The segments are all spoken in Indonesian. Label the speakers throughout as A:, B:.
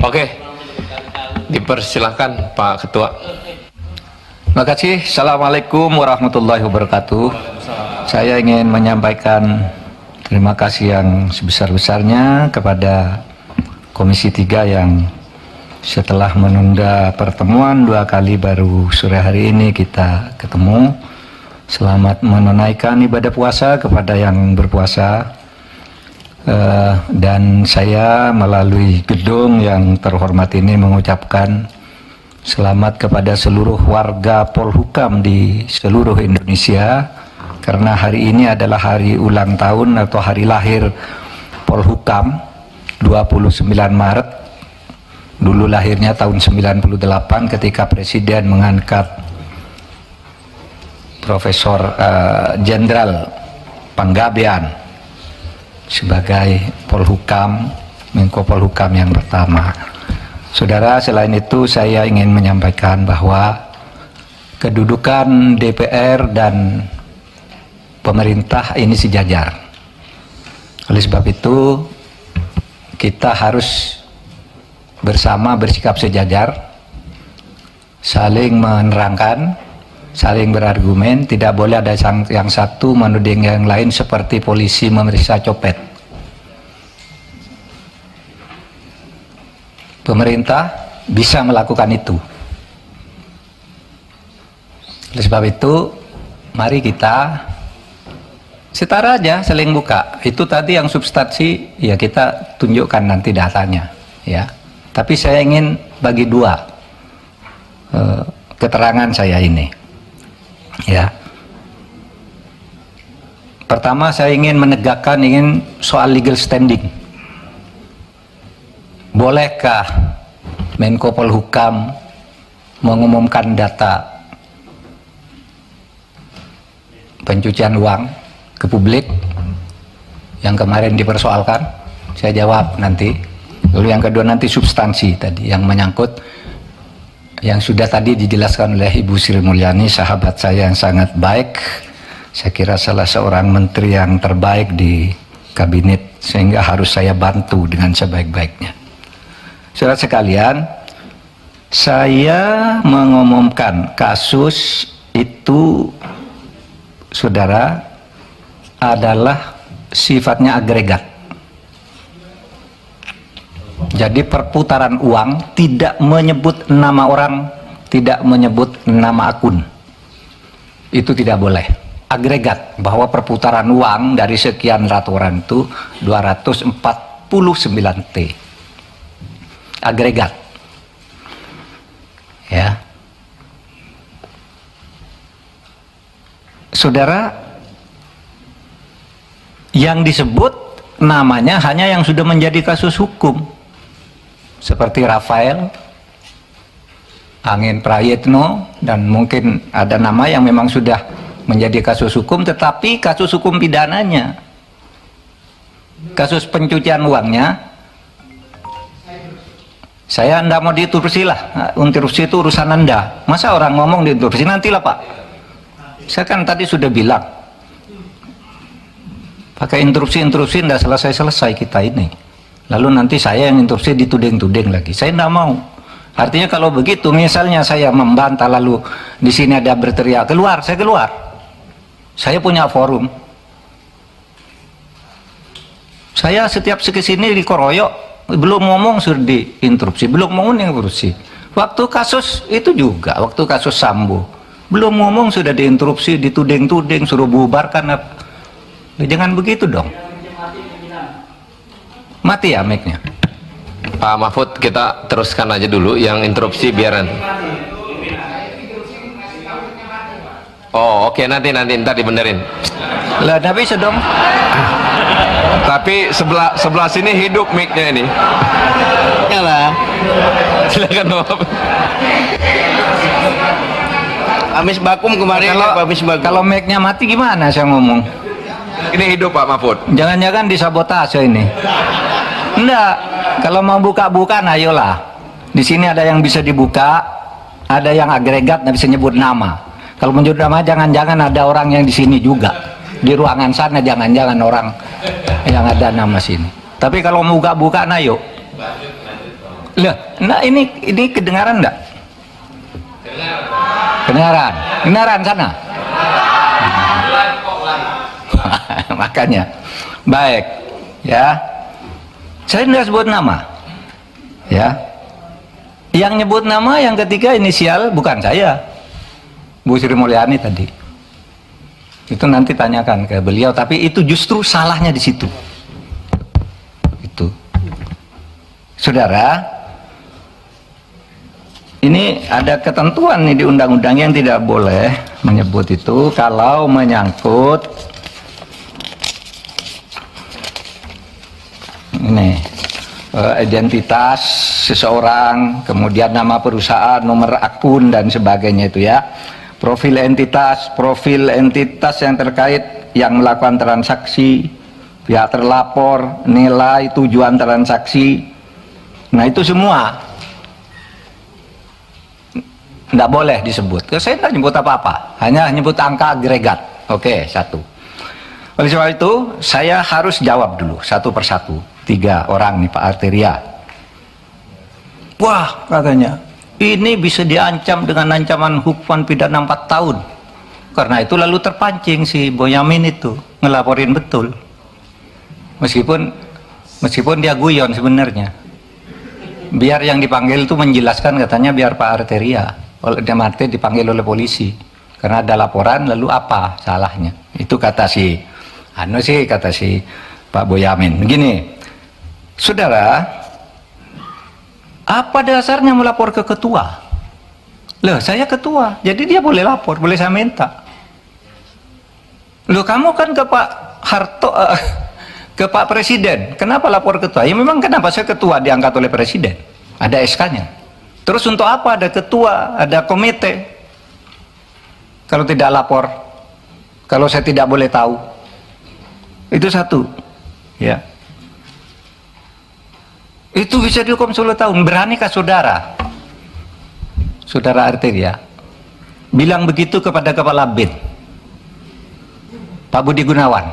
A: Oke, dipersilahkan Pak Ketua.
B: Terima kasih. Assalamualaikum warahmatullahi wabarakatuh. Saya ingin menyampaikan terima kasih yang sebesar-besarnya kepada Komisi 3 yang setelah menunda pertemuan 2 kali baru sore hari ini kita ketemu. Selamat menunaikan ibadah puasa kepada yang berpuasa. Dan saya melalui gedung yang terhormat ini mengucapkan selamat kepada seluruh warga Polhukam di seluruh Indonesia, karena hari ini adalah hari ulang tahun atau hari lahir Polhukam, 29 Maret. Dulu lahirnya tahun 98 ketika Presiden mengangkat Profesor Jenderal Panggabean sebagai Polhukam, Menko Polhukam yang pertama. Saudara, selain itu saya ingin menyampaikan bahwa kedudukan DPR dan pemerintah ini sejajar. Oleh sebab itu kita harus bersama bersikap sejajar, saling menerangkan, saling berargumen. Tidak boleh ada yang satu menuding yang lain seperti polisi memeriksa copet. Pemerintah bisa melakukan itu. Oleh sebab itu mari kita setara aja, saling buka. Itu tadi yang substansi ya kita tunjukkan nanti datanya ya. Tapi saya ingin bagi dua keterangan saya ini ya. Pertama, saya ingin menegakkan soal legal standing. Bolehkah Menko Polhukam mengumumkan data pencucian uang ke publik yang kemarin dipersoalkan? Saya jawab nanti. Lalu yang kedua nanti substansi tadi yang menyangkut yang sudah tadi dijelaskan oleh Ibu Sri Mulyani, sahabat saya yang sangat baik. Saya kira salah seorang menteri yang terbaik di kabinet, sehingga harus saya bantu dengan sebaik-baiknya. Saudara sekalian, saya mengumumkan kasus itu, saudara, adalah sifatnya agregat. Jadi perputaran uang tidak menyebut nama orang, tidak menyebut nama akun. Itu tidak boleh. Agregat, bahwa perputaran uang dari sekian ratus orang itu 249 T. Agregat. Ya. Saudara, yang disebut namanya hanya yang sudah menjadi kasus hukum. Seperti Rafael, Angin Prayitno, dan mungkin ada nama yang memang sudah menjadi kasus hukum, tetapi kasus hukum pidananya, kasus pencucian uangnya, saya Anda mau diinterupsi lah. Interupsi itu urusan Anda. Masa orang ngomong diinterupsi? Nantilah Pak. Saya kan tadi sudah bilang, pakai interupsi tidak selesai-selesai kita ini. Lalu nanti saya yang interupsi dituding-tuding lagi. Saya tidak mau. Artinya kalau begitu, misalnya saya membantah lalu di sini ada berteriak keluar, saya keluar. Saya punya forum. Saya setiap kesini dikeroyok, belum ngomong sudah diinterupsi, belum ngomong interupsi. Waktu kasus itu juga, waktu kasus Sambo, belum ngomong sudah diinterupsi, dituding-tuding, suruh bubarkan. Jangan begitu dong. Mati ya mic-nya.
A: Pak Mahfud, kita teruskan aja dulu yang interupsi biaran. Oh oke, nanti ntar dibenerin.
B: Lah tapi bisa dong.
A: Tapi sebelah sini hidup mic-nya ini.
B: Yalah.
A: Silakan Bapak.
C: Amis Bakum kemarin
B: kalau mic-nya mati gimana saya ngomong?
A: Ini hidup Pak Mahfud.
B: Jangan-jangan disabotase ini. Enggak, kalau mau buka-buka, nah ayolah. Di sini ada yang bisa dibuka, ada yang agregat, nggak bisa nyebut nama. Kalau menyebut nama, jangan-jangan ada orang yang di sini juga. Di ruangan sana, jangan-jangan orang yang ada nama sini. Tapi kalau mau buka-buka, nah yuk. Lah, nah ini kedengaran enggak? Kedengaran sana. Makanya, baik, ya. Saya tidak sebut nama, ya. Yang nyebut nama yang ketiga inisial bukan saya, Bu Sri Mulyani tadi. Itu nanti tanyakan ke beliau. Tapi itu justru salahnya di situ. Itu, saudara. Ini ada ketentuan nih di undang-undang yang tidak boleh menyebut itu kalau menyangkut ini identitas seseorang, kemudian nama perusahaan, nomor akun dan sebagainya itu ya. Profil entitas yang terkait yang melakukan transaksi, pihak terlapor, nilai, tujuan transaksi. Nah, itu semua tidak boleh disebut. Saya tidak nyebut apa-apa, hanya nyebut angka agregat. Oke, satu. Oleh sebab itu, saya harus jawab dulu satu persatu. 3 orang nih, Pak Arteria. Wah, katanya, ini bisa diancam dengan ancaman hukuman pidana 4 tahun. Karena itu lalu terpancing si Boyamin itu ngelaporin betul. Meskipun dia guyon sebenarnya. Biar yang dipanggil itu menjelaskan, katanya biar Pak Arteria. Oleh Demarte dipanggil oleh polisi karena ada laporan, lalu apa salahnya? Itu kata si Pak Boyamin. Begini, saudara, apa dasarnya melapor ke ketua? Loh, saya ketua, jadi dia boleh lapor, boleh saya minta. Loh, kamu kan ke Pak Harto, ke Pak Presiden, kenapa lapor ketua? Ya memang kenapa saya ketua diangkat oleh Presiden, ada SK-nya. Terus untuk apa ada ketua, ada komite? Kalau tidak lapor, kalau saya tidak boleh tahu, itu satu, ya. Itu bisa dihukum 10 tahun. Beranikah saudara Arteria bilang begitu kepada Kepala BIN, Pak Budi Gunawan?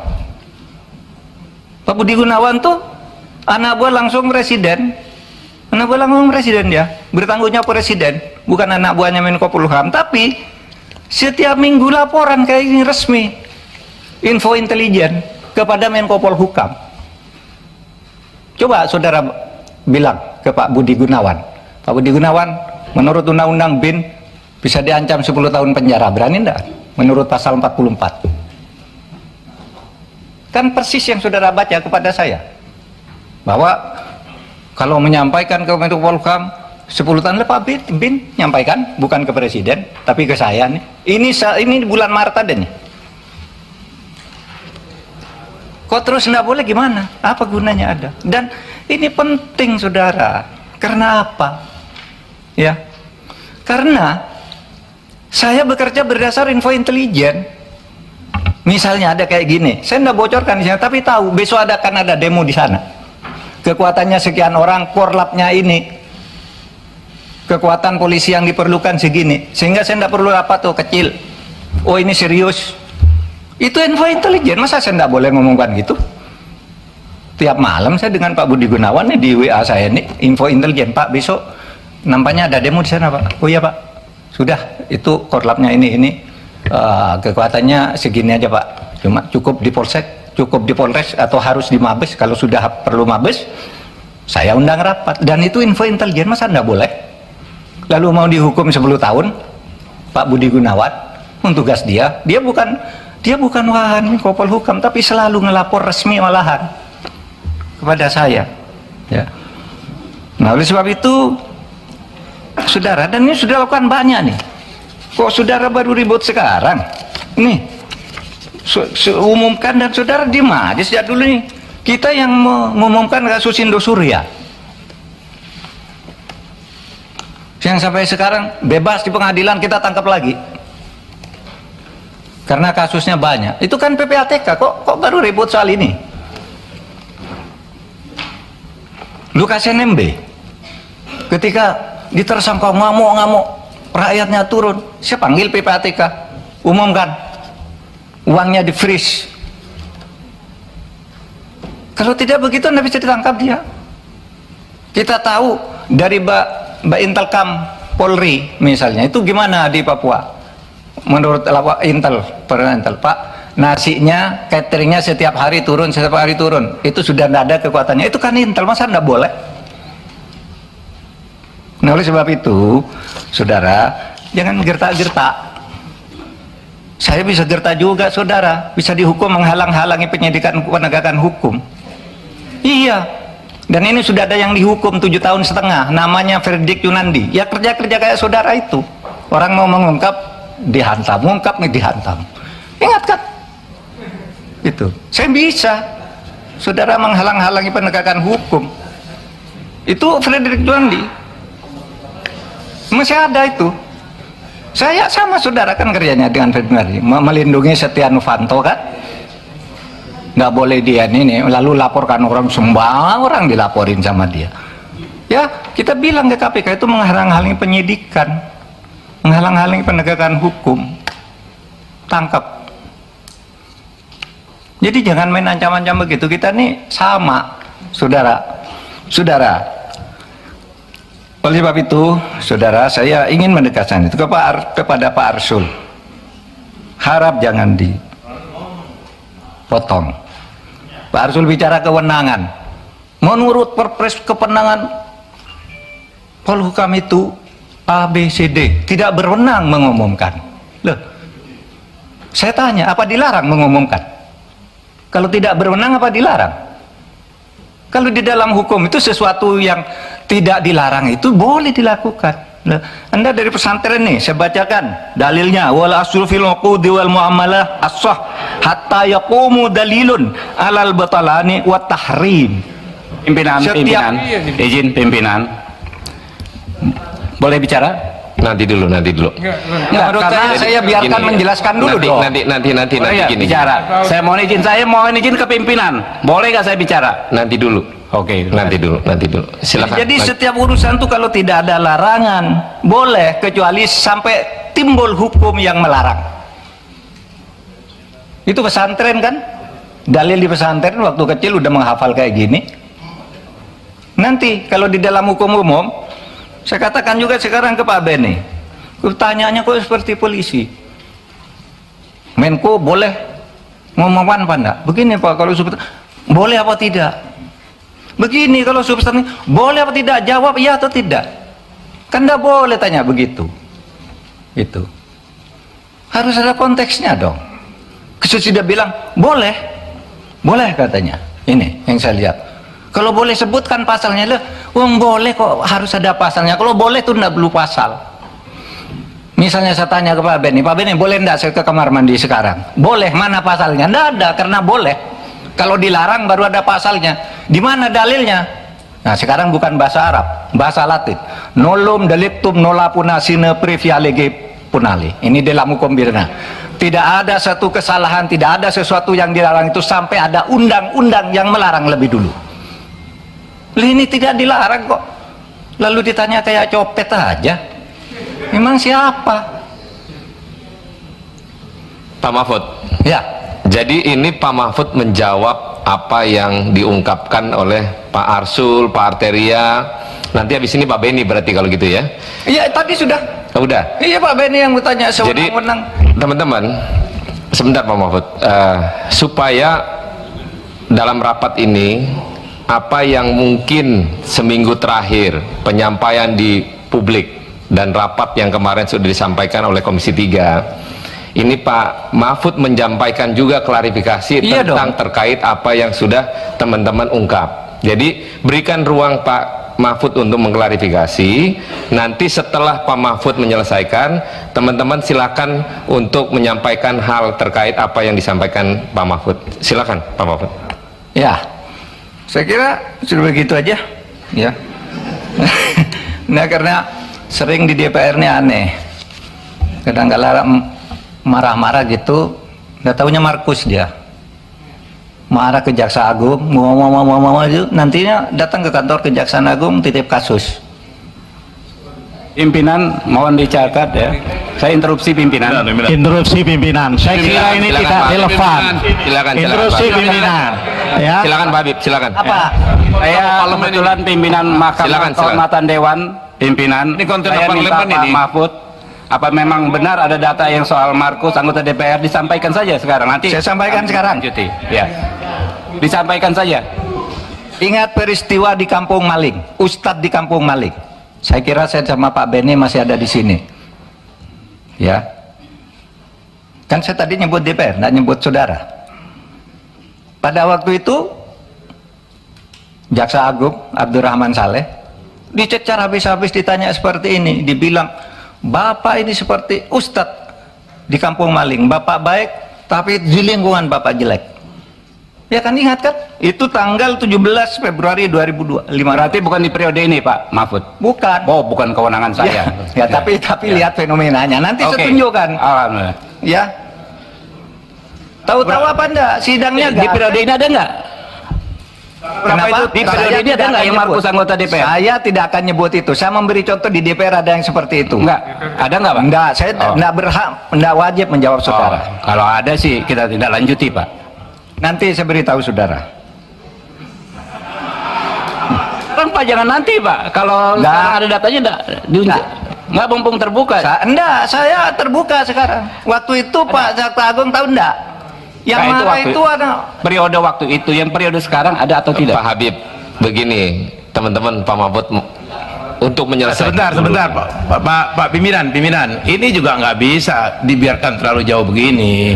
B: Pak Budi Gunawan tuh anak buah langsung presiden. Anak buah langsung presiden, dia bertanggung jawab presiden, bukan anak buahnya Menko Polhukam. Tapi setiap minggu laporan kayak ini resmi, info intelijen kepada Menko Polhukam. Coba saudara bilang ke Pak Budi Gunawan, Pak Budi Gunawan, menurut undang-undang BIN bisa diancam 10 tahun penjara, berani enggak? Menurut pasal 44. Kan persis yang saudara baca kepada saya, bahwa kalau menyampaikan ke Menko Polhukam 10 tahun, Pak BIN nyampaikan, bukan ke presiden tapi ke saya nih. Ini bulan Maret ada nih. Kok terus nggak boleh, gimana? Apa gunanya ada? Dan ini penting saudara. Karena apa? Ya, karena saya bekerja berdasar info intelijen. Misalnya ada kayak gini, saya nggak bocorkan di sana, tapi tahu besok akan ada demo di sana. Kekuatannya sekian orang, korlapnya ini, kekuatan polisi yang diperlukan segini, sehingga saya tidak perlu apa tuh kecil. Oh, ini serius. Itu info intelijen, masa saya tidak boleh ngomongkan gitu? Tiap malam saya dengan Pak Budi Gunawan nih di WA saya nih, info intelijen, Pak besok nampaknya ada demo di sana, Pak. Oh iya, Pak, sudah, itu korlapnya ini kekuatannya segini aja, Pak. Cuma cukup di Polsek, cukup di Polres, atau harus di Mabes. Kalau sudah perlu Mabes, saya undang rapat. Dan itu info intelijen, masa enggak boleh? Lalu mau dihukum 10 tahun Pak Budi Gunawan, tugas dia bukan wahan Menko Polhukam, tapi selalu ngelapor resmi malahan kepada saya, ya. Nah, oleh sebab itu saudara, dan ini sudah lakukan banyak nih. Kok saudara baru ribut sekarang? Nih umumkan, dan saudara diem aja sejak dulu nih. Kita yang mengumumkan kasus Indosuria, yang sampai sekarang bebas di pengadilan, kita tangkap lagi karena kasusnya banyak. Itu kan PPATK, kok baru ribut soal ini? Lukas NMB ketika ditersangka ngamuk-ngamuk, rakyatnya turun, saya panggil PPATK, umumkan, uangnya di freeze. Kalau tidak begitu, tidak bisa ditangkap dia. Kita tahu dari Mbak Intelkam Polri misalnya, itu gimana di Papua? Menurut Intel, Pak, nasinya, cateringnya setiap hari turun, itu sudah tidak ada kekuatannya. Itu kan Intel, masa tidak boleh? Nah, oleh sebab itu, saudara, jangan gertak-gertak. Saya bisa gertak juga, saudara, bisa dihukum menghalang-halangi penyidikan penegakan hukum. Iya, dan ini sudah ada yang dihukum 7,5 tahun, namanya Verdik Yunandi. Ya kerja-kerja kayak saudara itu. Orang mau mengungkap, dihantam, dihantam. Ingat kan? Itu. Saya bisa, saudara, menghalang-halangi penegakan hukum. Itu Verdik Yunandi. Masih ada itu. Saya sama saudara kan kerjanya dengan Verdik Yunandi, melindungi Setia Novanto kan? Nggak boleh dia ini, lalu laporkan orang, semua orang dilaporin sama dia. Ya, kita bilang ke KPK itu menghalang-halangi penyidikan, menghalang-halangi penegakan hukum. Tangkap. Jadi jangan main ancam-ancam begitu. Kita nih sama, saudara. Oleh sebab itu, saudara, saya ingin menegaskan itu kepada Pak Arsul. Harap jangan dipotong. Pak Arsul bicara kewenangan. Menurut Perpres kewenangan Polhukam itu A, B, C, D, tidak berwenang mengumumkan. Loh, saya tanya, apa dilarang mengumumkan? Kalau tidak berwenang, apa dilarang? Kalau di dalam hukum itu sesuatu yang tidak dilarang itu boleh dilakukan. Loh, Anda dari pesantren nih, saya bacakan dalilnya, wal aslu fil uqudi wal muamalah as-sah hatta yaqumu dalilun alal batalani wa tahrim.
D: Pimpinan, izin pimpinan. Boleh bicara?
A: Nanti dulu.
B: Enggak,
D: karena
B: saya biarkan
A: gini,
B: menjelaskan dulu dong.
A: Nanti gini.
D: Bicara. Saya mohon izin ke pimpinan. Boleh nggak saya bicara?
A: Nanti dulu.
D: Oke.
A: Nanti dulu. Silakan.
B: Jadi setiap urusan tuh kalau tidak ada larangan boleh, kecuali sampai timbul hukum yang melarang. Itu pesantren kan? Dalil di pesantren waktu kecil udah menghafal kayak gini. Nanti kalau di dalam hukum umum, saya katakan juga sekarang ke Pak Beni, pertanyaannya kok seperti polisi. Menko boleh ngomong apa enggak? Begini Pak, kalau boleh apa tidak? Begini kalau substansi, boleh apa tidak? Jawab iya atau tidak. Kan tidak boleh tanya begitu. Itu harus ada konteksnya dong. Sudah bilang boleh katanya. Ini yang saya lihat. Kalau boleh sebutkan pasalnya, loh, boleh kok harus ada pasalnya. Kalau boleh tuh tidak perlu pasal. Misalnya saya tanya ke Pak Beni, boleh enggak saya ke kamar mandi sekarang? Boleh, mana pasalnya? Tidak ada, karena boleh. Kalau dilarang baru ada pasalnya. Di mana dalilnya? Nah, sekarang bukan bahasa Arab, bahasa Latin. Nolum delictum nola punasine previalege punali. Ini dalam hukum pidana. Tidak ada satu kesalahan, tidak ada sesuatu yang dilarang itu sampai ada undang-undang yang melarang lebih dulu. Ini tidak dilarang kok. Lalu ditanya kayak copet aja. Memang siapa?
A: Pak Mahfud.
B: Ya.
A: Jadi ini Pak Mahfud menjawab apa yang diungkapkan oleh Pak Arsul, Pak Arteria. Nanti habis ini Pak Beni berarti kalau gitu ya?
B: Iya, tadi sudah.
A: Oh, udah.
B: Iya, Pak Beni yang bertanya.
A: Jadi teman-teman, sebentar Pak Mahfud, supaya dalam rapat ini apa yang mungkin seminggu terakhir penyampaian di publik dan rapat yang kemarin sudah disampaikan oleh Komisi 3, ini Pak Mahfud menyampaikan juga klarifikasi tentang terkait apa yang sudah teman-teman ungkap. Jadi berikan ruang Pak Mahfud untuk mengklarifikasi. Nanti setelah Pak Mahfud menyelesaikan, teman-teman silakan untuk menyampaikan hal terkait apa yang disampaikan Pak Mahfud. Silakan Pak Mahfud.
B: Ya, saya kira sudah begitu aja. Ya. Nah, karena sering di DPR ini aneh. Kadang-kadang marah-marah gitu, nggak taunya Markus dia. Marah ke Jaksa Agung, ngomong itu, nantinya datang ke kantor Kejaksaan Agung titip kasus.
D: Pimpinan mohon dicatat ya. Saya interupsi pimpinan.
E: Interupsi pimpinan. Saya kira ini
A: Silakan,
E: tidak
A: Pak.
E: relevan.
A: Silakan,
E: Interupsi
A: Pak.
E: pimpinan. Ya.
A: Silakan Pak Habib, silakan.
B: Apa?
D: Saya kebetulan pimpinan Mahkamah
A: Silakan,
D: Kehormatan Dewan, pimpinan.
A: Ini konten
D: Saya minta
A: parlemen
D: Pak
A: ini.
D: Mahfud, apa memang benar ada data yang soal Markus anggota DPR, disampaikan saja sekarang. Nanti
B: Saya sampaikan
D: kami
B: sekarang.
D: lanjuti. Ya. Disampaikan saja.
B: Ingat peristiwa di Kampung Maling, Ustadz di Kampung Maling. Saya kira saya sama Pak Beni masih ada di sini. Ya. Kan saya tadi nyebut DPR, nggak nyebut saudara. Pada waktu itu, Jaksa Agung Abdurrahman Saleh dicecar habis-habis, ditanya seperti ini, dibilang, Bapak ini seperti Ustadz di Kampung Maling, Bapak baik, tapi di lingkungan Bapak jelek. Ya kan, ingat kan? Itu tanggal 17 Februari 2005.
D: Berarti bukan di periode ini Pak Mahfud.
B: Bukan.
D: Oh, bukan kewenangan saya.
B: Ya, tapi lihat fenomenanya. Nanti
D: Oke.
B: saya tunjukkan.
D: Alhamdulillah.
B: Ya. Tahu-tahu apa enggak? Sidangnya
D: Di periode ini ada nggak?
B: Kenapa?
D: Di periode ini ada nggak yang Markus anggota DPR?
B: Saya tidak akan nyebut itu. Saya memberi contoh di DPR ada yang seperti itu.
D: Enggak. Ada nggak Pak?
B: Enggak, saya
D: Oh.
B: enggak berhak, enggak wajib menjawab saudara.
D: Kalau ada sih kita tidak lanjuti Pak.
B: Nanti saya beritahu saudara.
D: Sekarang Pak jangan nanti Pak. Kalau
B: Nggak.
D: sekarang ada datanya enggak. Nggak mumpung terbuka.
B: Saya terbuka sekarang. Waktu itu Pak Jaksa Agung tahu enggak? Yang
D: Nah,
B: marah
D: waktu-
B: itu ada.
D: Periode waktu itu, yang periode sekarang ada atau tidak?
A: Pak Habib, begini, teman-teman Pak Mahfud, untuk menyelesaikan
C: Sebentar Pak pimpinan, ini juga nggak bisa dibiarkan terlalu jauh begini.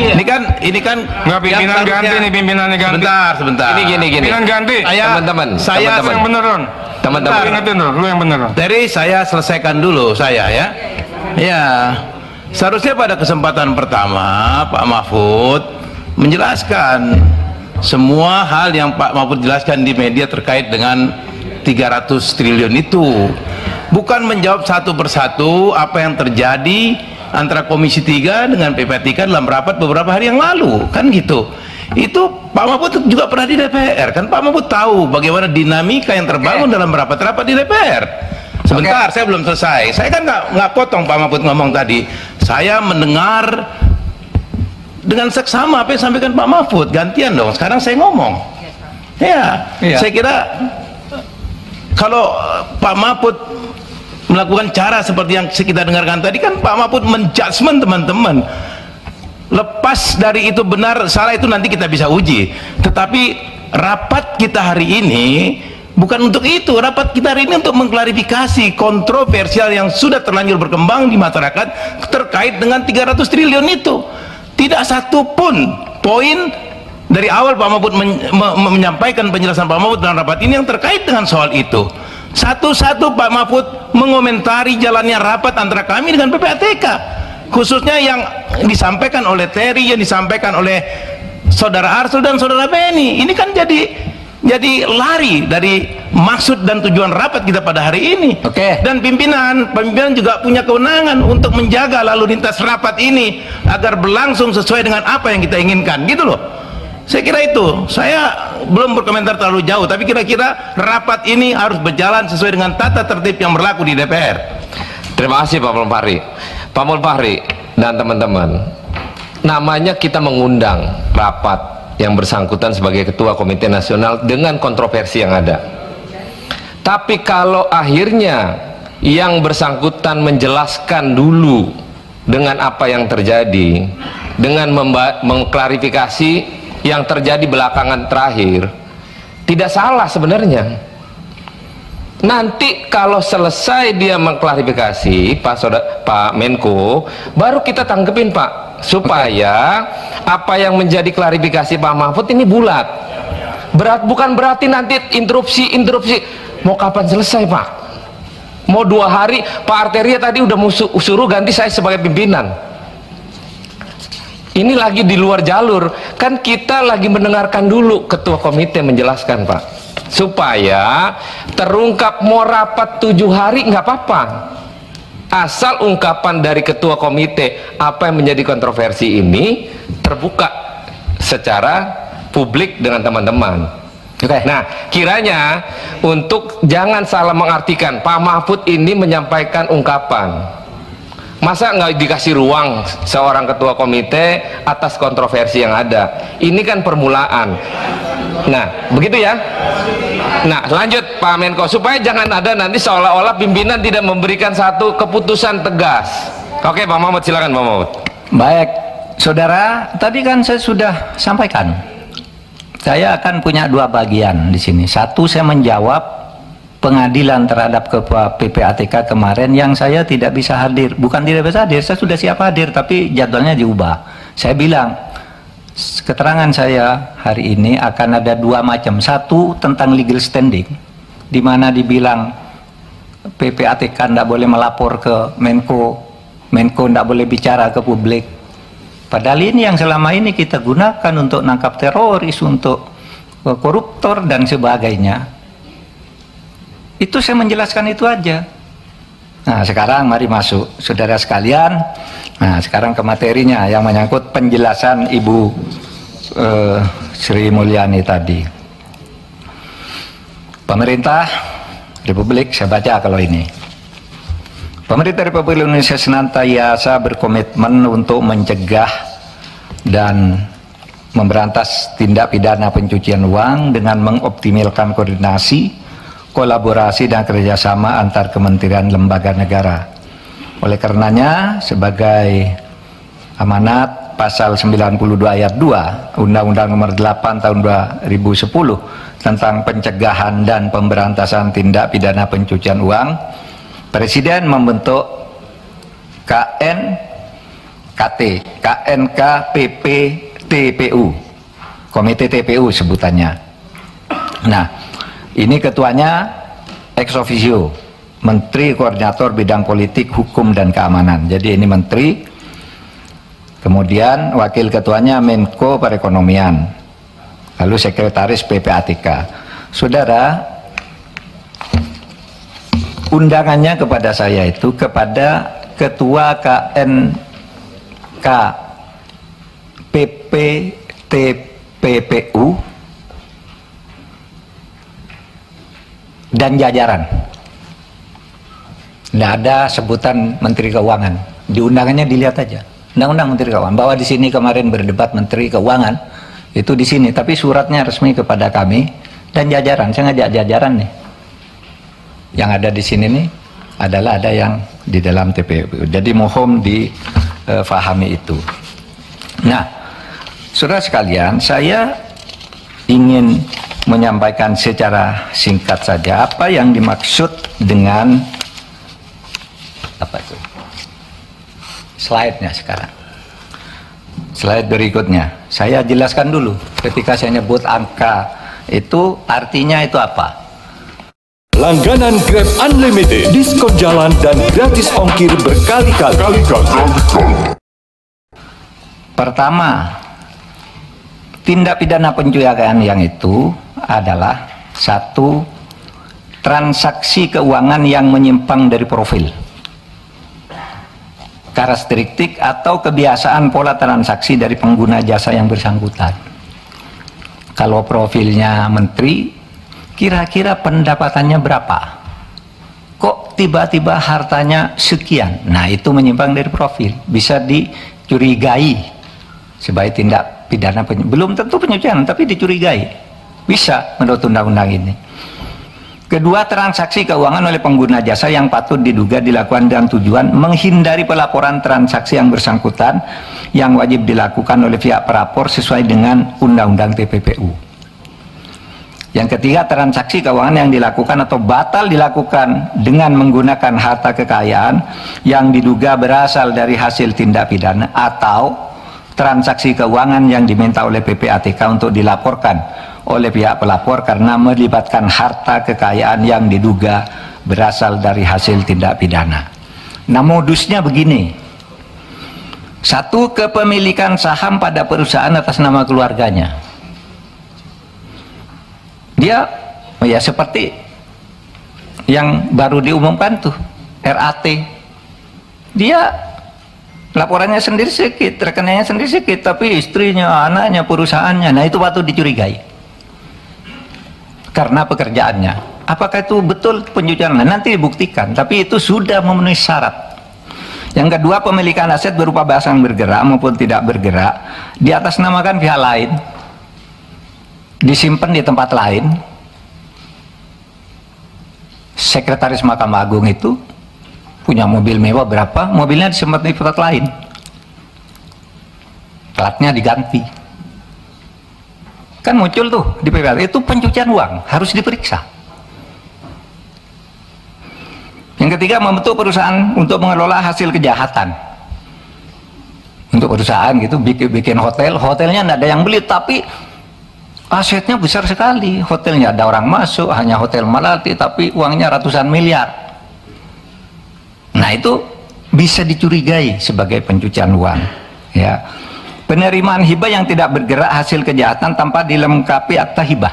C: Ini kan
F: Nggak, pimpinan
C: yang
F: ganti
C: harusnya-
F: nih, pimpinannya ganti.
C: Sebentar.
A: Ini gini.
F: Pimpinan ganti.
A: Teman-teman,
C: Saya
F: Lu yang bener Ron.
A: Teman-teman.
F: Lu ingetin Ron, lu yang bener Ron.
C: Dari saya selesaikan dulu saya ya. Ya, seharusnya pada kesempatan pertama Pak Mahfud menjelaskan semua hal yang Pak Mahfud jelaskan di media terkait dengan 300 triliun itu, bukan menjawab satu persatu apa yang terjadi antara Komisi 3 dengan PPATK dalam rapat beberapa hari yang lalu, kan gitu. Itu Pak Mahfud juga pernah di DPR, kan Pak Mahfud tahu bagaimana dinamika yang terbangun dalam rapat-rapat di DPR. Sebentar, saya belum selesai. Saya kan nggak potong Pak Mahfud ngomong tadi. Saya mendengar dengan seksama apa yang disampaikan Pak Mahfud. Gantian dong. Sekarang saya ngomong. Ya, saya kira kalau Pak Mahfud melakukan cara seperti yang kita dengarkan tadi, kan Pak Mahfud menjudgment teman-teman. Lepas dari itu benar salah itu nanti kita bisa uji. Tetapi rapat kita hari ini bukan untuk itu. Rapat kita hari ini untuk mengklarifikasi kontroversial yang sudah terlanjur berkembang di masyarakat terkait dengan 300 triliun itu. Tidak satu pun poin dari awal Pak Mahfud menyampaikan penjelasan Pak Mahfud dalam rapat ini yang terkait dengan soal itu. Satu-satu Pak Mahfud mengomentari jalannya rapat antara kami dengan PPATK, khususnya yang disampaikan oleh Terry, yang disampaikan oleh saudara Arsul dan saudara Beni. Ini kan jadi lari dari maksud dan tujuan rapat kita pada hari ini.
B: Oke.
C: Dan pimpinan juga punya kewenangan untuk menjaga lalu lintas rapat ini agar berlangsung sesuai dengan apa yang kita inginkan, gitu loh. Saya kira itu. Saya belum berkomentar terlalu jauh, tapi kira-kira rapat ini harus berjalan sesuai dengan tata tertib yang berlaku di DPR.
A: Terima kasih Pak Mulfahri. Pak Mulfahri dan teman-teman, namanya kita mengundang rapat yang bersangkutan sebagai Ketua Komite Nasional dengan kontroversi yang ada. Tapi kalau akhirnya yang bersangkutan menjelaskan dulu dengan apa yang terjadi, dengan mengklarifikasi yang terjadi belakangan terakhir, tidak salah sebenarnya. Nanti kalau selesai dia mengklarifikasi Pak Menko, baru kita tanggepin Pak, supaya apa yang menjadi klarifikasi Pak Mahfud ini bulat. Bukan berarti nanti interupsi. Mau kapan selesai Pak? Mau 2 hari? Pak Arteria tadi udah suruh ganti saya sebagai pimpinan. Ini lagi di luar jalur. Kan kita lagi mendengarkan dulu ketua komite menjelaskan Pak, supaya terungkap. Mau rapat 7 hari nggak apa-apa, asal ungkapan dari ketua komite apa yang menjadi kontroversi ini terbuka secara publik dengan teman-teman. Nah, kiranya untuk jangan salah mengartikan Pak Mahfud ini menyampaikan ungkapan, Masa nggak dikasih ruang seorang ketua komite atas kontroversi yang ada? Ini kan permulaan. Nah, begitu ya. Nah, lanjut Pak Menko, supaya jangan ada nanti seolah-olah pimpinan tidak memberikan satu keputusan tegas. Oke, Pak Mahmud, silakan Pak Mahmud.
B: Baik, saudara, tadi kan saya sudah sampaikan. Saya akan punya dua bagian di sini. Satu, saya menjawab pengadilan terhadap Ketua PPATK kemarin yang saya tidak bisa hadir. Bukan tidak bisa hadir, saya sudah siap hadir, tapi jadwalnya diubah. Saya bilang, keterangan saya hari ini akan ada dua macam. Satu, tentang legal standing, di mana dibilang PPATK tidak boleh melapor ke Menko, Menko tidak boleh bicara ke publik. Padahal ini yang selama ini kita gunakan untuk nangkap teroris, untuk koruptor dan sebagainya. Itu saya menjelaskan itu aja. Nah, sekarang mari masuk, saudara sekalian. Nah, sekarang ke materinya yang menyangkut penjelasan Ibu Sri Mulyani tadi. Pemerintah Republik, saya baca kalau ini. Pemerintah Republik Indonesia senantiasa berkomitmen untuk mencegah dan memberantas tindak pidana pencucian uang dengan mengoptimalkan koordinasi, kolaborasi dan kerjasama antar kementerian lembaga negara. Oleh karenanya, sebagai amanat pasal 92 ayat 2 Undang-Undang Nomor 8 Tahun 2010 tentang pencegahan dan pemberantasan tindak pidana pencucian uang, Presiden membentuk KNKPP TPU, Komite TPU sebutannya. Nah, ini ketuanya ex officio, Menteri Koordinator Bidang Politik, Hukum dan Keamanan. Jadi ini Menteri, kemudian wakil ketuanya Menko Perekonomian, lalu Sekretaris PPATK. Saudara, undangannya kepada saya itu kepada Ketua KNKPP-TPPU dan jajaran. Tidak ada sebutan Menteri Keuangan. Di undangannya dilihat aja. Undang-Undang Menteri Keuangan. Bahwa di sini kemarin berdebat Menteri Keuangan itu di sini, tapi suratnya resmi kepada kami dan jajaran. Saya ngajak jajaran nih. Yang ada di sini nih adalah ada yang di dalam TPU. Jadi mohon difahami itu. Nah, saudara sekalian, saya ingin menyampaikan secara singkat saja apa yang dimaksud dengan apa itu slide-nya sekarang. Slide berikutnya saya jelaskan dulu. Ketika saya nyebut angka itu artinya itu apa.
G: Langganan Grab Unlimited, diskon jalan dan gratis ongkir berkali-kali.
B: Pertama, tindak pidana pencucian yang itu adalah satu, transaksi keuangan yang menyimpang dari profil, karakteristik atau kebiasaan pola transaksi dari pengguna jasa yang bersangkutan. Kalau profilnya menteri, kira-kira pendapatannya berapa? Kok tiba-tiba hartanya sekian? Nah, itu menyimpang dari profil, bisa dicurigai sebagai tindak pidana belum tentu pencucian, tapi dicurigai. Bisa menurut undang-undang ini. Kedua, transaksi keuangan oleh pengguna jasa yang patut diduga dilakukan dengan tujuan menghindari pelaporan transaksi yang bersangkutan yang wajib dilakukan oleh pihak pelapor sesuai dengan Undang-Undang TPPU. Yang ketiga, transaksi keuangan yang dilakukan atau batal dilakukan dengan menggunakan harta kekayaan yang diduga berasal dari hasil tindak pidana atau transaksi keuangan yang diminta oleh PPATK untuk dilaporkan oleh pihak pelapor karena melibatkan harta kekayaan yang diduga berasal dari hasil tindak pidana. Nah, modusnya begini. Satu, kepemilikan saham pada perusahaan atas nama keluarganya. Dia ya seperti yang baru diumumkan tuh, RAT. Dia laporannya sendiri sedikit, rekeningnya sendiri sedikit, tapi istrinya, anaknya, perusahaannya, nah itu patut dicurigai karena pekerjaannya. Apakah itu betul pencucian? Nah, nanti dibuktikan, tapi itu sudah memenuhi syarat. Yang kedua, pemilikan aset berupa barang bergerak maupun tidak bergerak diatasnamakan pihak lain, disimpan di tempat lain. Sekretaris Mahkamah Agung itu punya mobil mewah berapa, mobilnya disimpan di tempat lain, platnya diganti. Kan muncul tuh di PPATK, itu pencucian uang, harus diperiksa. Yang ketiga, membentuk perusahaan untuk mengelola hasil kejahatan. Untuk perusahaan gitu, bikin hotel, hotelnya tidak ada yang beli, tapi asetnya besar sekali. Hotelnya ada orang masuk, hanya hotel Malati, tapi uangnya ratusan miliar. Nah, itu bisa dicurigai sebagai pencucian uang. Ya. Penerimaan hibah yang tidak bergerak hasil kejahatan tanpa dilengkapi akta hibah.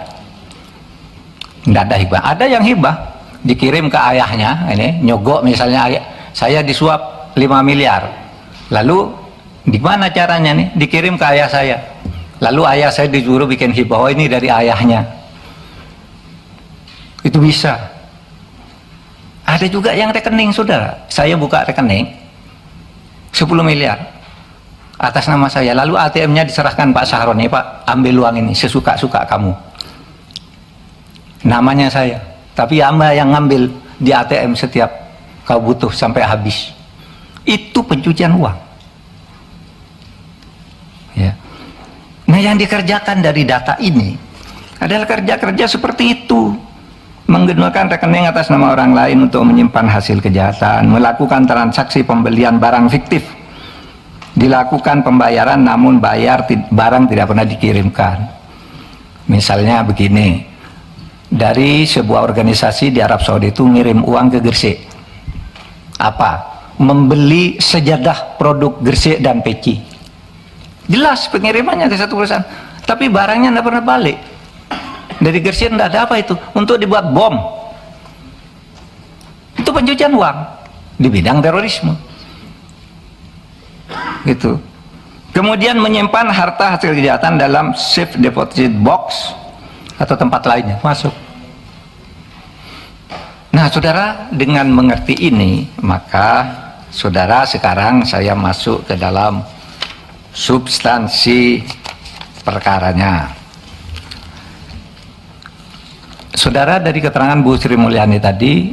B: Tidak ada hibah. Ada yang hibah dikirim ke ayahnya, ini nyogok misalnya, saya disuap 5 miliar, lalu gimana caranya nih, dikirim ke ayah saya, lalu ayah saya disuruh bikin hibah, oh ini dari ayahnya. Itu bisa. Ada juga yang rekening, saudara, saya buka rekening 10 miliar atas nama saya, lalu ATM-nya diserahkan Pak Sahroni, Pak ambil uang ini sesuka-suka kamu, namanya saya, tapi Anda yang ngambil di ATM setiap kau butuh sampai habis. Itu pencucian uang. Ya. Nah, yang dikerjakan dari data ini adalah kerja-kerja seperti itu. Menggunakan rekening atas nama orang lain untuk menyimpan hasil kejahatan, melakukan transaksi pembelian barang fiktif, dilakukan pembayaran namun barang tidak pernah dikirimkan. Misalnya begini, dari sebuah organisasi di Arab Saudi itu ngirim uang ke Gresik, apa? Membeli sejadah produk Gresik dan peci. Jelas pengirimannya ke satu perusahaan, tapi barangnya tidak pernah balik. Dari Gresik tidak ada apa itu, untuk dibuat bom. Itu pencucian uang di bidang terorisme. Gitu. Kemudian menyimpan harta hasil kejahatan dalam safe deposit box atau tempat lainnya, masuk. Nah, saudara, dengan mengerti ini, maka saudara, sekarang saya masuk ke dalam substansi perkaranya. Saudara, dari keterangan Bu Sri Mulyani tadi,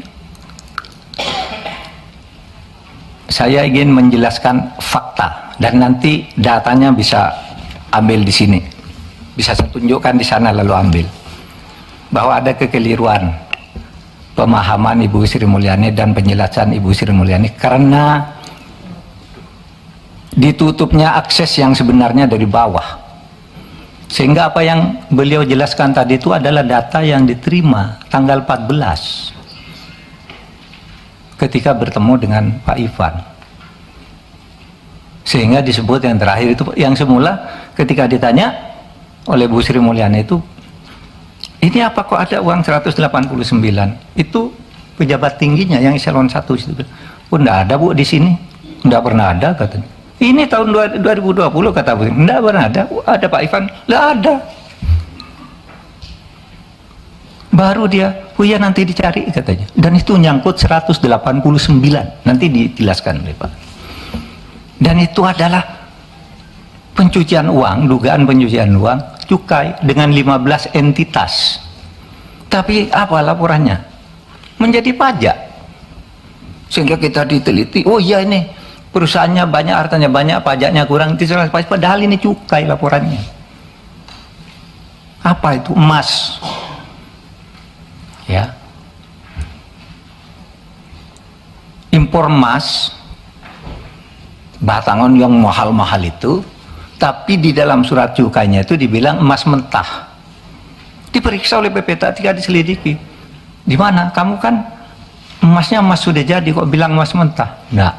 B: saya ingin menjelaskan fakta, dan nanti datanya bisa ambil di sini, bisa saya tunjukkan di sana lalu ambil, bahwa ada kekeliruan pemahaman Ibu Sri Mulyani dan penjelasan Ibu Sri Mulyani karena ditutupnya akses yang sebenarnya dari bawah, sehingga apa yang beliau jelaskan tadi itu adalah data yang diterima tanggal 14 ketika bertemu dengan Pak Ivan, sehingga disebut yang terakhir itu, yang semula ketika ditanya oleh Bu Sri Mulyani itu, ini apa kok ada uang 189, itu pejabat tingginya yang eselon 1 itu, oh enggak ada Bu di sini, enggak pernah ada katanya. Ini tahun 2020 kata Bu, enggak pernah ada Pak Ivan, enggak ada. Baru dia, oh ya nanti dicari katanya, dan itu nyangkut 189, nanti dijelaskan oleh Pak. Dan itu adalah pencucian uang, dugaan pencucian uang, cukai dengan 15 entitas. Tapi apa laporannya? Menjadi pajak. Sehingga kita diteliti, oh iya ini perusahaannya banyak, hartanya banyak, pajaknya kurang, padahal ini cukai laporannya. Apa itu? Emas. Ya. Impor emas batangan yang mahal-mahal itu, tapi di dalam surat cukainya itu dibilang emas mentah. Diperiksa oleh PPATK, diselidiki. Di mana? Kamu kan emasnya emas sudah jadi, kok bilang emas mentah? Enggak.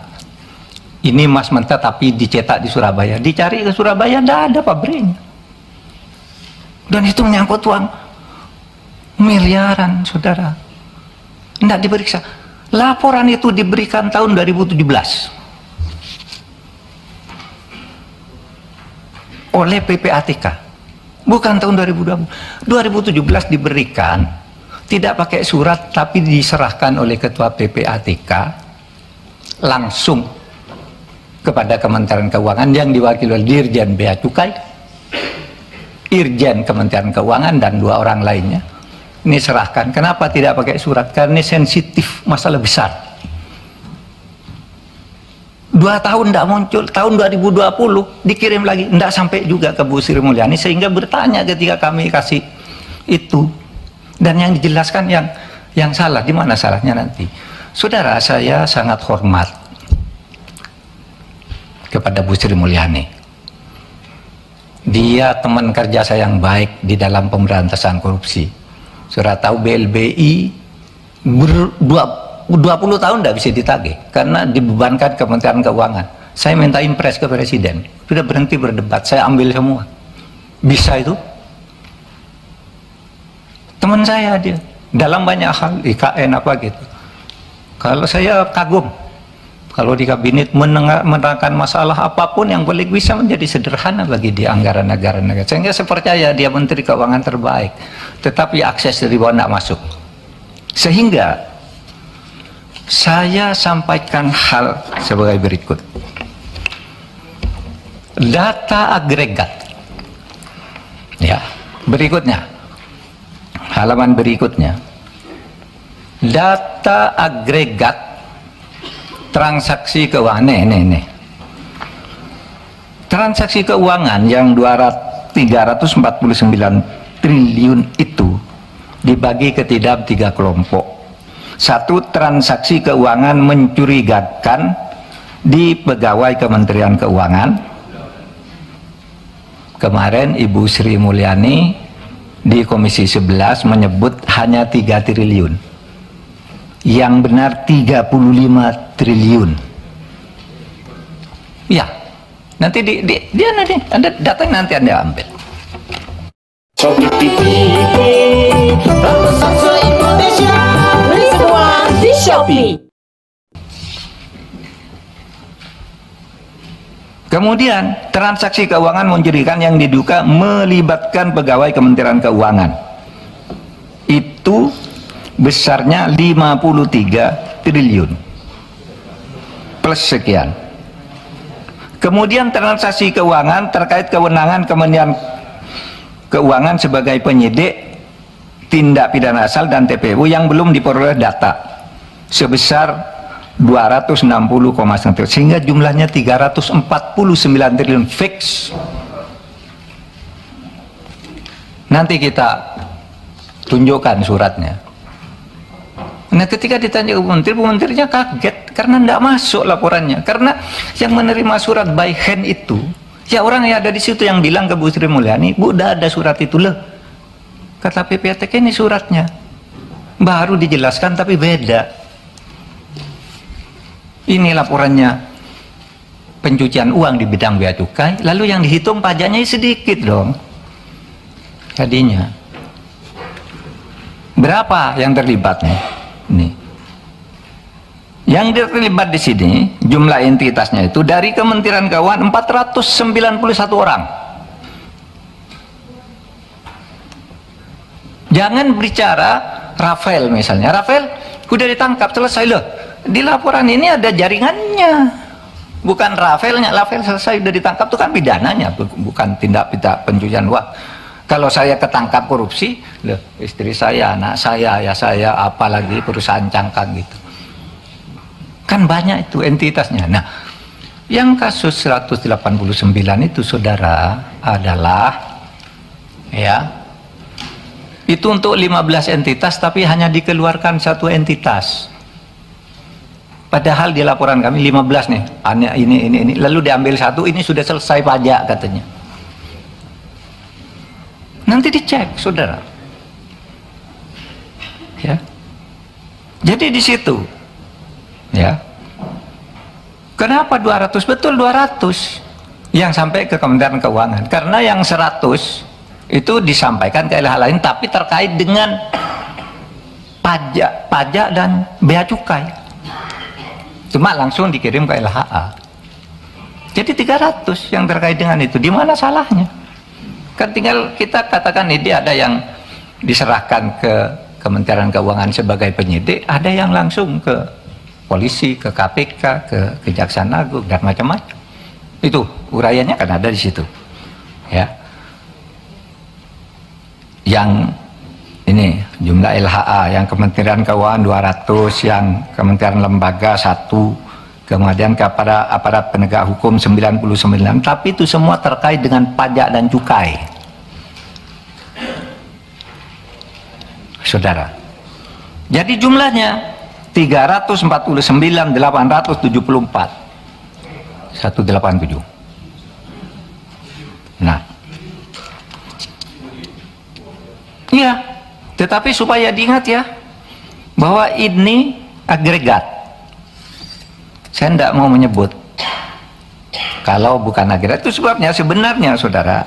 B: Ini emas mentah tapi dicetak di Surabaya. Dicari ke Surabaya, enggak ada pabriknya. Dan itu menyangkut uang miliaran, saudara. Enggak diperiksa. Laporan itu diberikan tahun 2017. Oleh PPATK, bukan tahun 2020. 2017 diberikan, tidak pakai surat, tapi diserahkan oleh ketua PPATK langsung kepada Kementerian Keuangan yang diwakili oleh Dirjen Bea Cukai, Irjen Kementerian Keuangan, dan 2 orang lainnya. Ini serahkan. Kenapa tidak pakai surat? Karena ini sensitif, masalah besar. 2 tahun tidak muncul, tahun 2020 dikirim lagi, tidak sampai juga ke Bu Sri Mulyani, sehingga bertanya ketika kami kasih itu, dan yang dijelaskan yang salah. Di mana salahnya nanti? Saudara, saya sangat hormat kepada Bu Sri Mulyani. Dia teman kerja saya yang baik di dalam pemberantasan korupsi. Sudah tahu BLBI 20 tahun tidak bisa ditagih karena dibebankan Kementerian Keuangan. Saya minta impres ke Presiden, sudah berhenti berdebat, saya ambil semua. Bisa itu? Teman saya dia dalam banyak hal, IKN apa gitu. Kalau saya kagum, kalau di kabinet menerangkan masalah apapun yang boleh bisa menjadi sederhana bagi di anggaran negara. Sehingga saya percaya dia Menteri Keuangan terbaik, tetapi akses dari bawah tidak masuk. Sehingga saya sampaikan hal sebagai berikut. Data agregat. Ya, berikutnya. Halaman berikutnya. Data agregat transaksi keuangan. Nih. Transaksi keuangan yang 349 triliun itu dibagi ke dalam 3 kelompok. 1, transaksi keuangan mencurigakan di pegawai Kementerian Keuangan. Kemarin Ibu Sri Mulyani di Komisi 11 menyebut hanya 3 triliun. Yang benar 35 triliun. Ya, nanti dia nanti ada datang, nanti Anda ambil.
H: Shopee TV, Indonesia, beli semua di Shopee.
B: Kemudian transaksi keuangan mencurigakan yang diduga melibatkan pegawai Kementerian Keuangan itu besarnya 53 triliun plus sekian. Kemudian transaksi keuangan terkait kewenangan Kementerian Keuangan sebagai penyidik tindak pidana asal dan TPU yang belum diperoleh data sebesar 260,1, sehingga jumlahnya 349 triliun fix. Nanti kita tunjukkan suratnya. Nah, ketika ditanya ke Bu Menterinya kaget karena tidak masuk laporannya. Karena yang menerima surat by hand itu ya orang yang ada di situ yang bilang ke Bu Sri Mulyani, Bu, udah ada surat itu loh. Kata PPATK, ini suratnya. Baru dijelaskan tapi beda. Ini laporannya pencucian uang di bidang bea cukai, lalu yang dihitung pajaknya sedikit dong. Jadinya berapa yang terlibat nih? Nih. Yang terlibat di sini jumlah entitasnya itu dari Kementerian Keuangan 491 orang. Jangan bicara Rafael misalnya. Rafael udah ditangkap, selesai loh. Di laporan ini ada jaringannya, bukan Rafaelnya. Rafael selesai udah ditangkap, itu kan pidananya, bukan tindak pidana pencucian uang. Kalau saya ketangkap korupsi, loh, istri saya, anak saya, ya saya, apalagi perusahaan cangkang gitu. Kan banyak itu entitasnya. Nah, yang kasus 189 itu saudara adalah ya itu untuk 15 entitas tapi hanya dikeluarkan 1 entitas. Padahal di laporan kami 15 nih, ini, lalu diambil 1, ini sudah selesai pajak katanya. Nanti dicek, saudara. Ya. Jadi di situ, ya. Kenapa 200? Betul 200 yang sampai ke Kementerian Keuangan. Karena yang 100 itu disampaikan ke LH lain, tapi terkait dengan pajak dan bea cukai. Cuma langsung dikirim ke LHA. Jadi 300 yang terkait dengan itu. Di mana salahnya? Kan tinggal kita katakan ini ada yang diserahkan ke Kementerian Keuangan sebagai penyidik, ada yang langsung ke polisi, ke KPK, ke Kejaksaan Agung dan macam-macam. Itu uraiannya kan ada di situ. Ya. Yang ini jumlah LHA, yang Kementerian Keuangan 200, yang Kementerian Lembaga 1, kemudian kepada aparat penegak hukum 99, tapi itu semua terkait dengan pajak dan cukai. Saudara. Jadi jumlahnya 349.874. 187. Nah. Iya, tetapi supaya diingat ya bahwa ini agregat. Saya tidak mau menyebut kalau bukan agregat. Itu sebabnya sebenarnya saudara,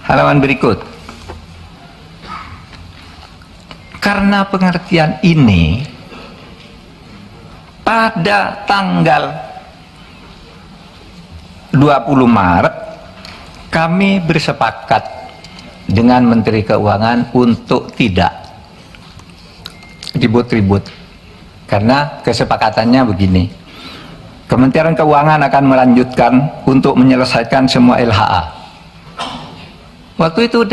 B: halaman berikut, karena pengertian ini pada tanggal 20 Maret kami bersepakat dengan Menteri Keuangan untuk tidak ribut-ribut, karena kesepakatannya begini: Kementerian Keuangan akan melanjutkan untuk menyelesaikan semua LHA. Waktu itu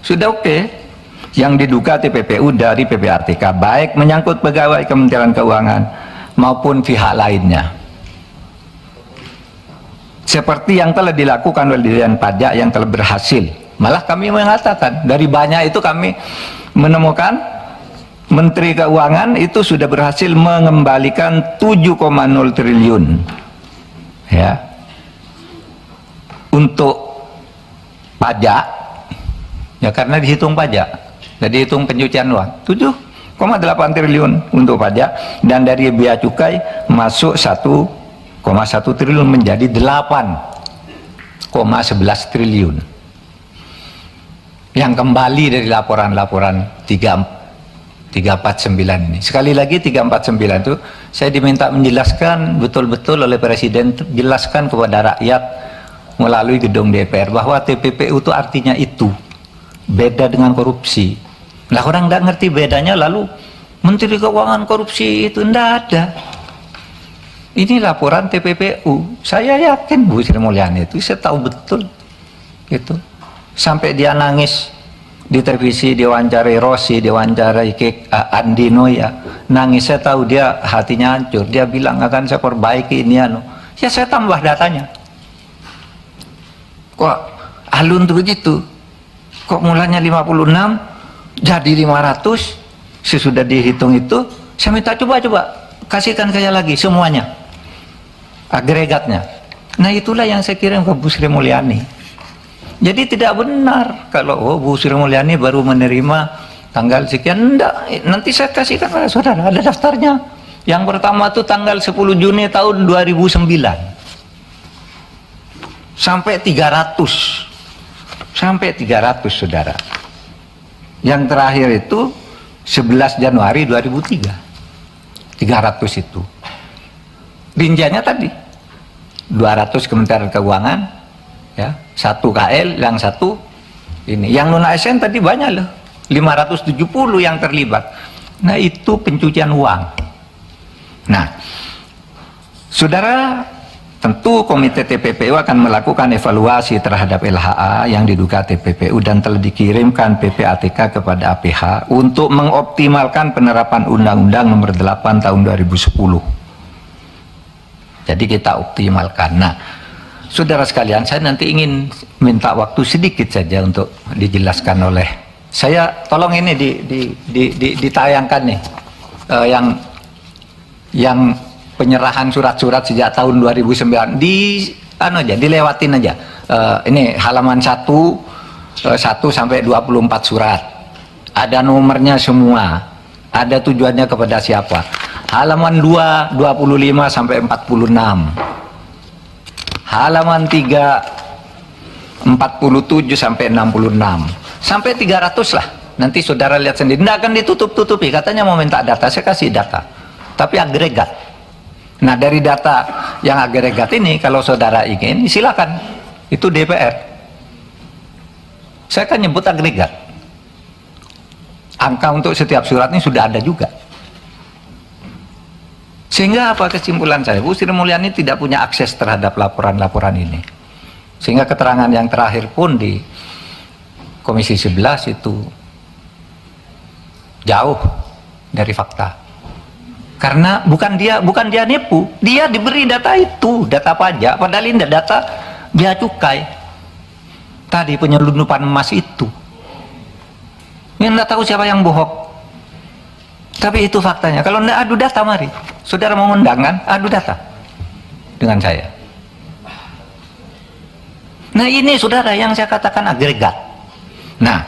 B: sudah oke. Yang diduga TPPU dari PPATK, baik menyangkut pegawai Kementerian Keuangan maupun pihak lainnya, seperti yang telah dilakukan oleh Dirjen Pajak yang telah berhasil. Malah kami mengatakan dari banyak itu kami menemukan Menteri Keuangan itu sudah berhasil mengembalikan 7,0 triliun ya untuk pajak, ya karena dihitung pajak, jadi hitung pencucian uang 7,8 triliun untuk pajak, dan dari bea cukai masuk 1,1 triliun menjadi 8,11 triliun yang kembali dari laporan-laporan 349 ini. Sekali lagi 349 itu saya diminta menjelaskan betul-betul oleh Presiden, jelaskan kepada rakyat melalui gedung DPR bahwa TPPU itu artinya itu beda dengan korupsi. Lah orang tidak ngerti bedanya, lalu Menteri Keuangan korupsi itu tidak ada. Ini laporan TPPU. Saya yakin Bu Sri Mulyani itu, saya tahu betul itu. Sampai dia nangis di televisi, diwawancarai Rossi, diwawancarai Andino ya, nangis. Saya tahu dia hatinya hancur. Dia bilang akan saya perbaiki ini anu. Ya saya tambah datanya. Kok alun tuh begitu? Kok mulanya 56 jadi 500? Sesudah dihitung itu, saya minta coba kasihkan saya lagi semuanya, agregatnya. Nah itulah yang saya kirim ke Bu Sri Mulyani. Jadi tidak benar kalau Bu Sri Mulyani baru menerima tanggal sekian. Enggak, nanti saya kasihkan pada saudara, ada daftarnya. Yang pertama itu tanggal 10 Juni tahun 2009 sampai 300 saudara. Yang terakhir itu 11 Januari 2003, 300 itu rinciannya tadi 200 Kementerian Keuangan ya, 1 KL, yang 1 ini, yang non ASN tadi banyak loh, 570 yang terlibat. Nah itu pencucian uang. Nah saudara, tentu Komite TPPU akan melakukan evaluasi terhadap LHA yang diduga TPPU dan telah dikirimkan PPATK kepada APH untuk mengoptimalkan penerapan Undang-Undang Nomor 8 Tahun 2010. Jadi kita optimalkan. Nah, saudara sekalian, saya nanti ingin minta waktu sedikit saja untuk dijelaskan oleh saya. Tolong ini ditayangkan nih yang penyerahan surat-surat sejak tahun 2009 dilewatin aja. Ini halaman 1 sampai 24 surat. Ada nomornya semua. Ada tujuannya kepada siapa. Halaman 2 25 sampai 46. Halaman 3 47 sampai 66. Sampai 300 lah. Nanti saudara lihat sendiri. Tidak akan ditutup-tutupi. Katanya mau minta data, saya kasih data. Tapi agregat. Nah dari data yang agregat ini, kalau saudara ingin, silakan. Itu DPR. Saya kan nyebut agregat. Angka untuk setiap surat ini sudah ada juga. Sehingga apa kesimpulan saya? Bu Sri Mulyani tidak punya akses terhadap laporan-laporan ini. Sehingga keterangan yang terakhir pun di Komisi 11 itu jauh dari fakta. Karena bukan dia nipu, dia diberi data itu, data pajak, padahal ini data bea cukai. Tadi penyelundupan emas itu. Ini nggak tahu siapa yang bohong. Tapi itu faktanya. Kalau nggak adu data, mari. Saudara mau undangan, adu data dengan saya. Nah ini saudara yang saya katakan agregat. Nah,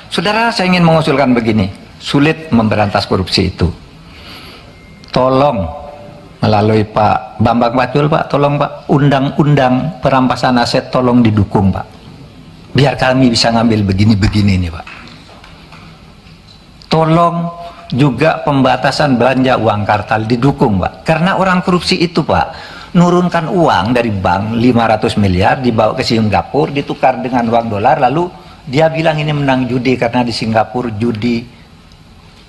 B: saudara saya ingin mengusulkan begini. Sulit memberantas korupsi itu. Tolong melalui Pak Bambang Pacul, Pak, tolong Pak, undang-undang perampasan aset tolong didukung Pak. Biar kami bisa ngambil begini-begini nih Pak. Tolong juga pembatasan belanja uang kartal didukung Pak. Karena orang korupsi itu Pak, nurunkan uang dari bank 500 miliar dibawa ke Singapura, ditukar dengan uang dolar, lalu dia bilang ini menang judi karena di Singapura judi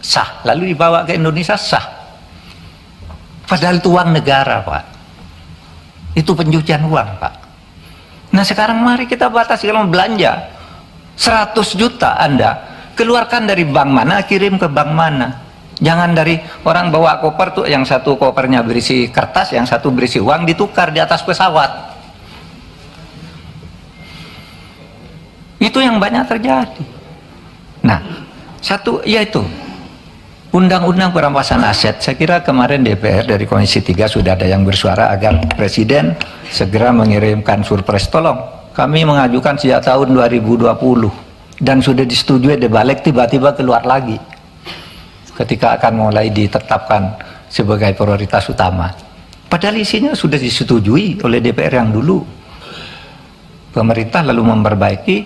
B: sah, lalu dibawa ke Indonesia sah. Padahal itu uang negara Pak. Itu pencucian uang Pak. Nah sekarang mari kita batasi, kalau belanja 100 juta Anda keluarkan dari bank mana, kirim ke bank mana. Jangan dari orang bawa koper tuh, yang satu kopernya berisi kertas, yang satu berisi uang, ditukar di atas pesawat. Itu yang banyak terjadi. Nah, satu yaitu undang-undang perampasan aset. Saya kira kemarin DPR dari Komisi 3 sudah ada yang bersuara agar Presiden segera mengirimkan surpres. Tolong, kami mengajukan sejak tahun 2020. Dan sudah disetujui, dibalik tiba-tiba keluar lagi ketika akan mulai ditetapkan sebagai prioritas utama. Padahal isinya sudah disetujui oleh DPR yang dulu. Pemerintah lalu memperbaiki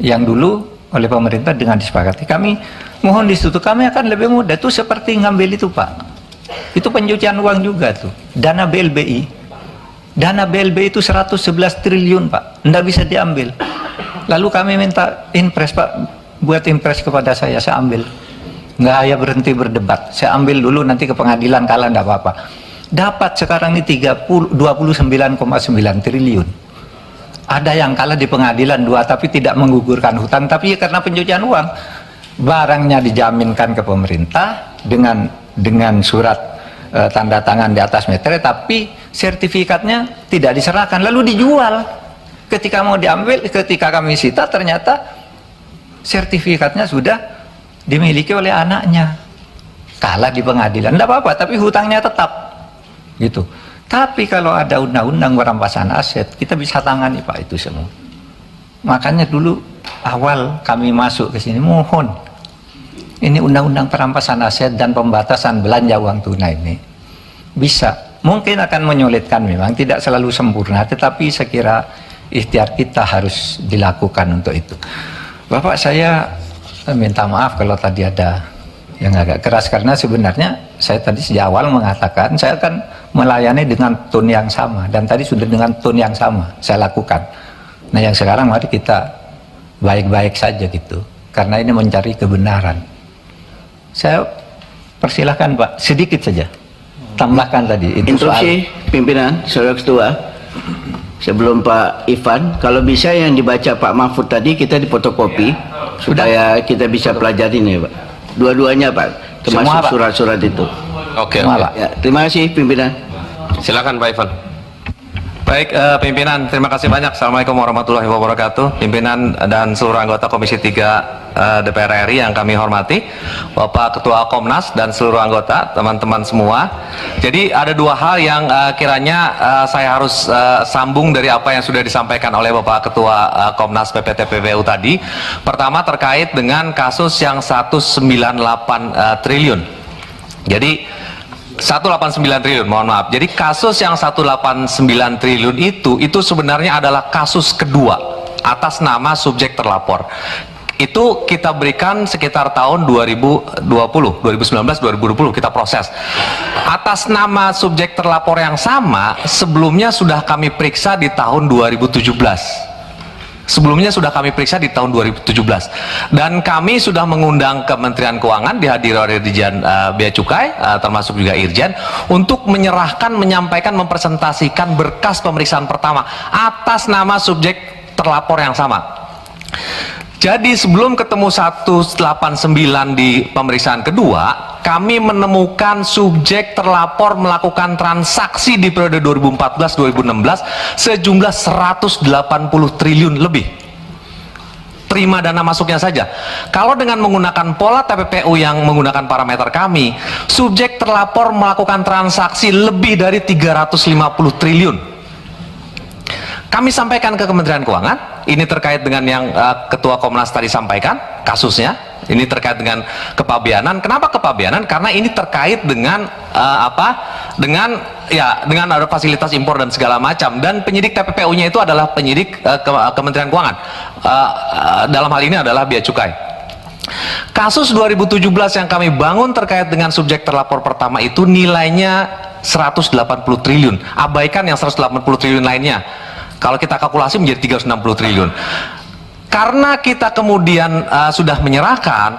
B: yang dulu oleh pemerintah dengan disepakati. Kami mohon disetujui, kami akan lebih mudah. Itu seperti ngambil itu Pak. Itu pencucian uang juga tuh. Dana BLBI. Dana BLBI itu 111 triliun Pak. Nggak bisa diambil. Lalu kami minta impres Pak, buat impres kepada saya ambil. Nggak hanya berhenti berdebat, saya ambil dulu, nanti ke pengadilan kalah nggak apa-apa. Dapat sekarang ini 29,9 triliun. Ada yang kalah di pengadilan 2 tapi tidak menggugurkan hutang, tapi karena pencucian uang. Barangnya dijaminkan ke pemerintah dengan surat tanda tangan di atas meterai, tapi sertifikatnya tidak diserahkan, lalu dijual. Ketika mau diambil, ketika kami sita, ternyata sertifikatnya sudah dimiliki oleh anaknya. Kalah di pengadilan, tidak apa-apa, tapi hutangnya tetap. Gitu. Tapi kalau ada undang-undang perampasan aset, kita bisa tangani Pak itu semua. Makanya dulu awal kami masuk ke sini, mohon. Ini undang-undang perampasan aset dan pembatasan belanja uang tunai ini bisa. Mungkin akan menyulitkan memang, tidak selalu sempurna, tetapi saya kira ikhtiar kita harus dilakukan untuk itu. Bapak, saya minta maaf kalau tadi ada yang agak keras, karena sebenarnya saya tadi sejak awal mengatakan saya akan melayani dengan tone yang sama, dan tadi sudah dengan tone yang sama saya lakukan. Nah yang sekarang mari kita baik-baik saja gitu, karena ini mencari kebenaran. Saya persilahkan Pak, sedikit saja tambahkan tadi itu
I: instruksi soal pimpinan Saudara Ketua. Sebelum Pak Ivan, kalau bisa yang dibaca Pak Mahfud tadi kita difotokopi supaya kita bisa pelajari nih Pak. Dua-duanya Pak, termasuk surat-surat itu.
A: Oke.
I: Ya, terima kasih pimpinan.
A: Silakan Pak Ivan.
J: Baik, pimpinan, terima kasih banyak. Assalamualaikum warahmatullahi wabarakatuh. Pimpinan dan seluruh anggota Komisi 3 DPR RI yang kami hormati, Bapak Ketua Komnas dan seluruh anggota, teman-teman semua. Jadi ada dua hal yang kiranya saya harus sambung dari apa yang sudah disampaikan oleh Bapak Ketua Komnas PPT-PPU tadi. Pertama terkait dengan kasus yang 198 triliun. Jadi 189 triliun, mohon maaf. Jadi kasus yang 189 triliun itu sebenarnya adalah kasus kedua atas nama subjek terlapor. Itu kita berikan sekitar tahun 2020, 2019, 2020 kita proses. Atas nama subjek terlapor yang sama, sebelumnya sudah kami periksa di tahun 2017. Sebelumnya sudah kami periksa di tahun 2017 dan kami sudah mengundang Kementerian Keuangan dihadiri oleh Dirjen Bea Cukai termasuk juga Irjen untuk menyerahkan, menyampaikan, mempresentasikan berkas pemeriksaan pertama atas nama subjek terlapor yang sama. Jadi sebelum ketemu 189 di pemeriksaan kedua, kami menemukan subjek terlapor melakukan transaksi di periode 2014-2016 sejumlah 180 triliun lebih. Terima dana masuknya saja. Kalau dengan menggunakan pola TPPU yang menggunakan parameter kami, subjek terlapor melakukan transaksi lebih dari 350 triliun. Kami sampaikan ke Kementerian Keuangan, ini terkait dengan yang Ketua Komnas tadi sampaikan, kasusnya, ini terkait dengan kepabeanan. Kenapa kepabeanan? Karena ini terkait dengan dengan ada fasilitas impor dan segala macam. Dan penyidik TPPU-nya itu adalah penyidik Kementerian Keuangan. Dalam hal ini adalah Bea Cukai. Kasus 2017 yang kami bangun terkait dengan subjek terlapor pertama itu nilainya 180 triliun. Abaikan yang 180 triliun lainnya. Kalau kita kalkulasi menjadi 360 triliun. Karena kita kemudian sudah menyerahkan,